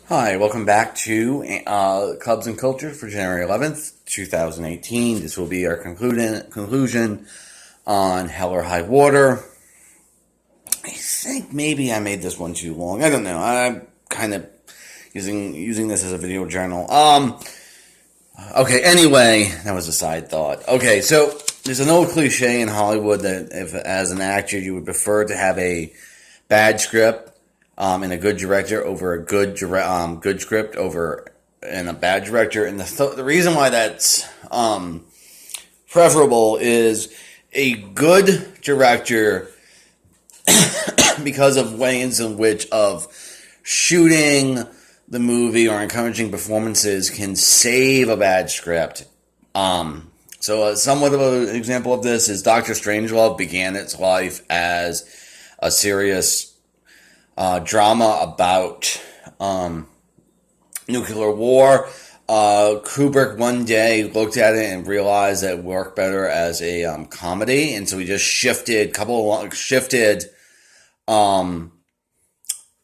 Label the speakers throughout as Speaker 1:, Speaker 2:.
Speaker 1: Hi, welcome back to Clubs and Culture for January 11th, 2018. This will be our conclusion on Hell or High Water. I think maybe I made this one too long. I don't know. I'm kind of using this as a video journal. Okay, anyway, that was a side thought. Okay, so there's an old cliche in Hollywood that if, as an actor, you would prefer to have a bad script and a good director over a good script over and a bad director. And the reason why that's preferable is a good director because of ways in which of shooting the movie or encouraging performances can save a bad script. Somewhat of an example of this is Doctor Strangelove began its life as a serious drama about nuclear war. Kubrick one day looked at it and realized that it worked better as a comedy, and so he just shifted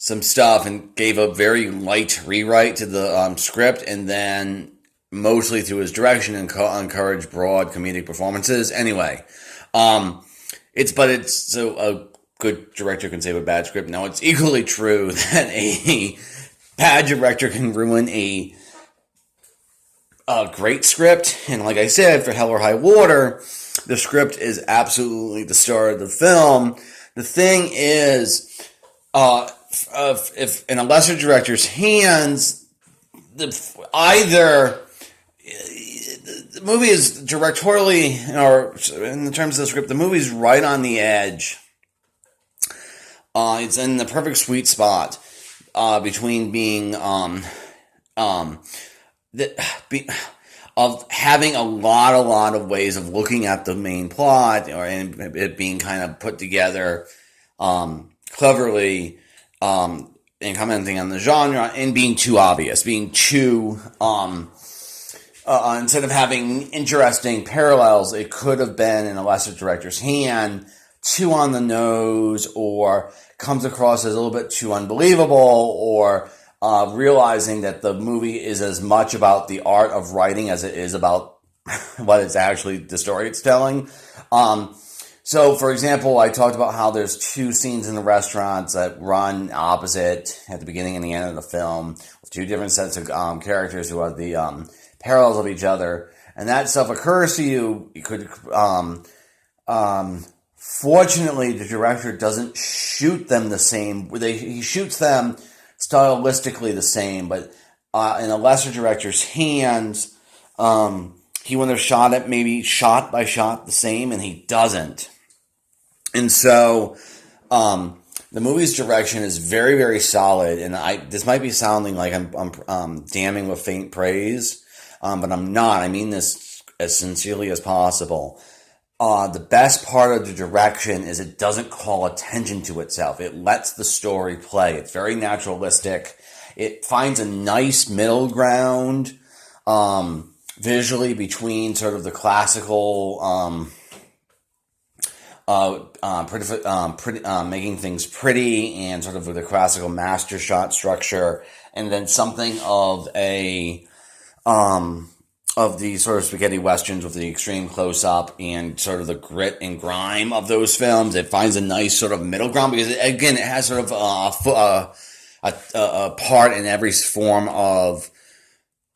Speaker 1: some stuff and gave a very light rewrite to the script, and then mostly through his direction encouraged broad comedic performances. Anyway, it's so a good director can save a bad script. Now, it's equally true that a bad director can ruin a great script. And like I said, for Hell or High Water, the script is absolutely the star of the film. The thing is, if in a lesser director's hands, either the movie is directorially, or in terms of the script, the movie's right on the edge. It's in the perfect sweet spot between being of having a lot of ways of looking at the main plot, or it being kind of put together cleverly, and commenting on the genre, and being too obvious, being too instead of having interesting parallels, it could have been in a lesser director's hand too on the nose, or comes across as a little bit too unbelievable, or realizing that the movie is as much about the art of writing as it is about what it's actually the story it's telling. So, for example, I talked about how there's two scenes in the restaurants that run opposite at the beginning and the end of the film, with two different sets of characters who are the parallels of each other, and that stuff occurs to you. You could, fortunately, the director doesn't shoot them the same. He shoots them stylistically the same, but in a lesser director's hands, he would have shot it maybe shot by shot the same, and he doesn't. And so, the movie's direction is very, very solid, and this might be sounding like I'm damning with faint praise, but I'm not. I mean this as sincerely as possible. The best part of the direction is it doesn't call attention to itself. It lets the story play. It's very naturalistic. It finds a nice middle ground, visually, between sort of the classical, making things pretty, and sort of the classical master shot structure, and then something of the sort of spaghetti westerns with the extreme close-up and sort of the grit and grime of those films. It finds a nice sort of middle ground because, it has sort of a part in every form of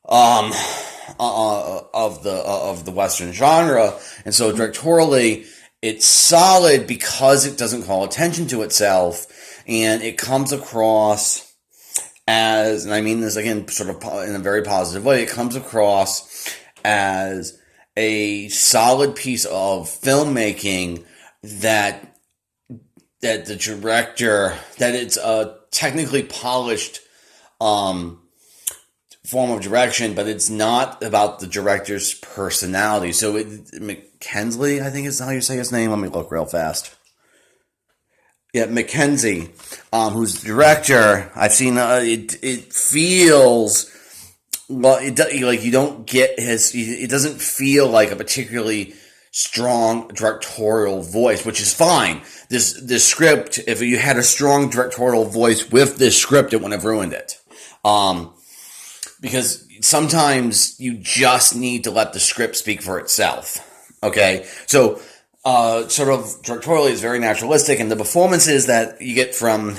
Speaker 1: the Western genre. And so directorially, it's solid because it doesn't call attention to itself, and it comes across as, and I mean this again sort of in a very positive way, it comes across as a solid piece of filmmaking that the director, that it's a technically polished form of direction, but it's not about the director's personality. So Mackenzie, I think is how you say his name. Let me look real fast. Yeah, Mackenzie, who's the director. I've seen it feels well. You don't get his. It doesn't feel like a particularly strong directorial voice, which is fine. This script, if you had a strong directorial voice with this script, it wouldn't have ruined it. Because sometimes you just need to let the script speak for itself. Okay, so sort of directorially is very naturalistic, and the performances that you get from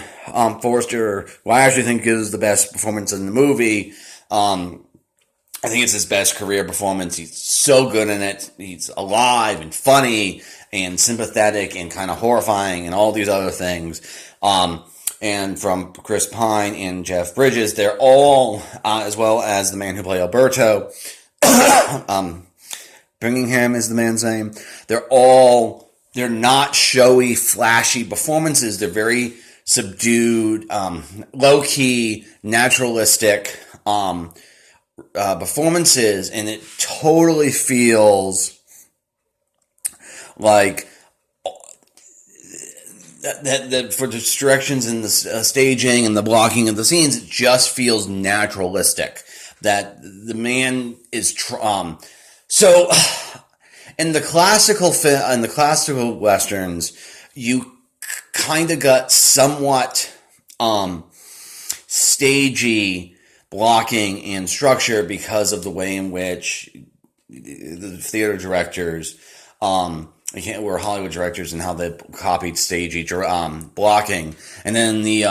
Speaker 1: Forster, who I actually think is the best performance in the movie. I think it's his best career performance. He's so good in it. He's alive and funny and sympathetic and kind of horrifying and all these other things. And from Chris Pine and Jeff Bridges, they're all, as well as the man who played Alberto, Birmingham is the man's name. They're not showy, flashy performances. They're very subdued, low-key, naturalistic, performances, and it totally feels like that for the directions in the staging and the blocking of the scenes, it just feels naturalistic. That the man is so in the classical westerns, you kind of got somewhat stagey blocking and structure because of the way in which the theater directors were Hollywood directors and how they copied stagey blocking. And then the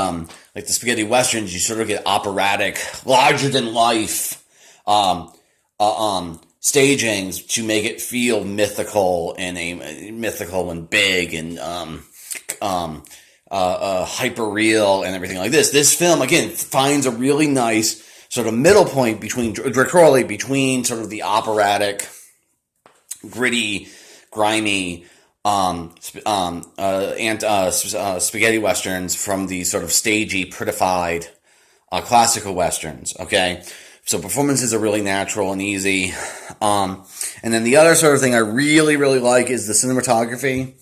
Speaker 1: like the spaghetti westerns, you sort of get operatic, larger than life stagings to make it feel mythical and big and hyper real and everything like this. This film again finds a really nice sort of middle point directorially between sort of the operatic, gritty, grimy, spaghetti westerns from the sort of stagey, prettified, classical westerns. Okay, so performances are really natural and easy. And then the other sort of thing I really, really like is the cinematography.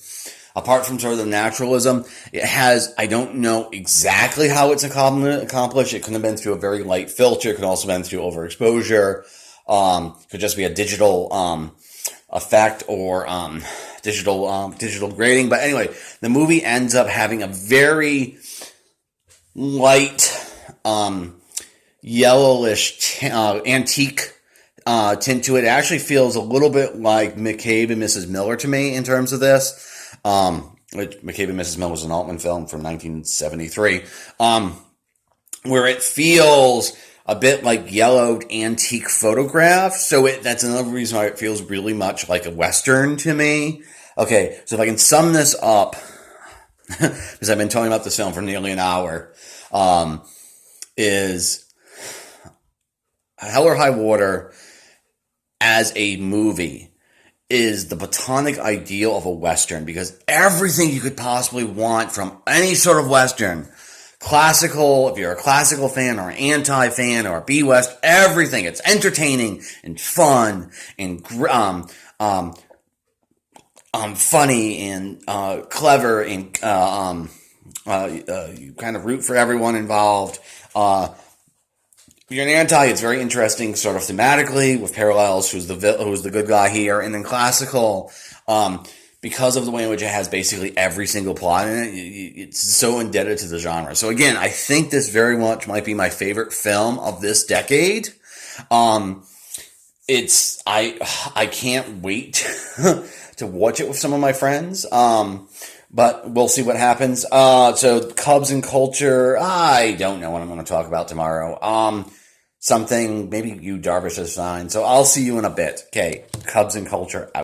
Speaker 1: Apart from sort of the naturalism, it has, I don't know exactly how it's accomplished. It could have been through a very light filter. It could also have been through overexposure. Could just be a digital effect or digital grading. But anyway, the movie ends up having a very light, yellowish, antique tint to it. It actually feels a little bit like McCabe and Mrs. Miller to me in terms of this. McCabe and Mrs. Miller was an Altman film from 1973, where it feels a bit like yellowed antique photograph. So that's another reason why it feels really much like a Western to me. Okay, so if I can sum this up, because I've been talking about this film for nearly an hour, is Hell or High Water as a movie is the platonic ideal of a Western, because everything you could possibly want from any sort of Western, classical, if you're a classical fan or an anti-fan or a B-West, everything, it's entertaining and fun and funny and clever and you kind of root for everyone involved. If you're an anti, it's very interesting, sort of thematically, with parallels. Who's the good guy here, and then classical, because of the way in which it has basically every single plot in it, it's so indebted to the genre. So again, I think this very much might be my favorite film of this decade. I can't wait to watch it with some of my friends. But we'll see what happens. So Cubs and culture, I don't know what I'm going to talk about tomorrow. Something, maybe you Darvish is fine. So I'll see you in a bit. Okay, Cubs and culture out.